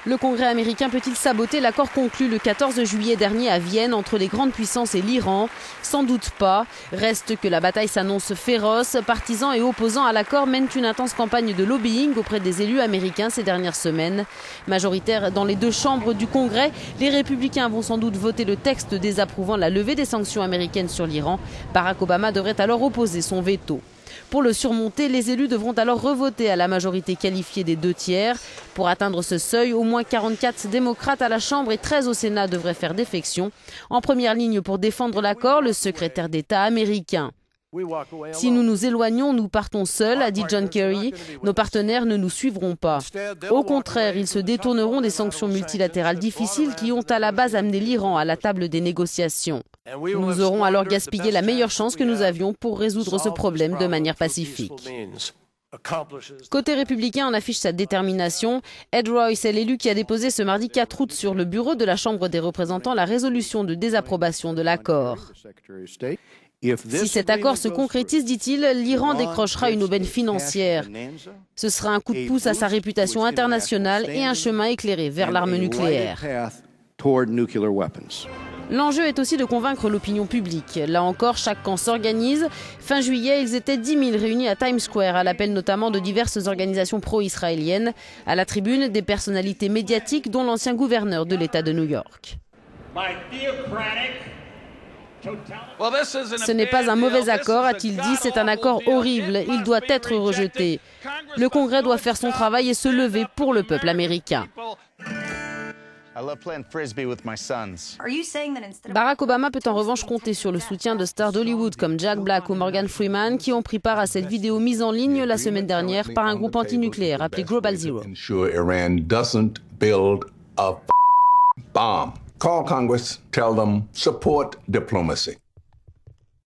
Le Congrès américain peut-il saboter l'accord conclu le 14 juillet dernier à Vienne entre les grandes puissances et l'Iran? Sans doute pas. Reste que la bataille s'annonce féroce. Partisans et opposants à l'accord mènent une intense campagne de lobbying auprès des élus américains ces dernières semaines. Majoritaires dans les deux chambres du Congrès, les républicains vont sans doute voter le texte désapprouvant la levée des sanctions américaines sur l'Iran. Barack Obama devrait alors opposer son veto. Pour le surmonter, les élus devront alors revoter à la majorité qualifiée des 2/3. Pour atteindre ce seuil, au moins 44 démocrates à la Chambre et 13 au Sénat devraient faire défection. En première ligne pour défendre l'accord, le secrétaire d'État américain. Si nous nous éloignons, nous partons seuls, a dit John Kerry. Nos partenaires ne nous suivront pas. Au contraire, ils se détourneront des sanctions multilatérales difficiles qui ont à la base amené l'Iran à la table des négociations. Nous aurons alors gaspillé la meilleure chance que nous avions pour résoudre ce problème de manière pacifique. Côté républicain, on affiche sa détermination. Ed Royce est l'élu qui a déposé ce mardi 4 août sur le bureau de la Chambre des représentants la résolution de désapprobation de l'accord. Si cet accord se concrétise, dit-il, l'Iran décrochera une aubaine financière. Ce sera un coup de pouce à sa réputation internationale et un chemin éclairé vers l'arme nucléaire. L'enjeu est aussi de convaincre l'opinion publique. Là encore, chaque camp s'organise. Fin juillet, ils étaient 10 000 réunis à Times Square, à l'appel notamment de diverses organisations pro-israéliennes. À la tribune, des personnalités médiatiques, dont l'ancien gouverneur de l'État de New York. Ce n'est pas un mauvais accord, a-t-il dit, c'est un accord horrible. Il doit être rejeté. Le Congrès doit faire son travail et se lever pour le peuple américain. Barack Obama peut en revanche compter sur le soutien de stars d'Hollywood comme Jack Black ou Morgan Freeman qui ont pris part à cette vidéo mise en ligne la semaine dernière par un groupe antinucléaire appelé Global Zero. Call Congress, tell them support diplomacy.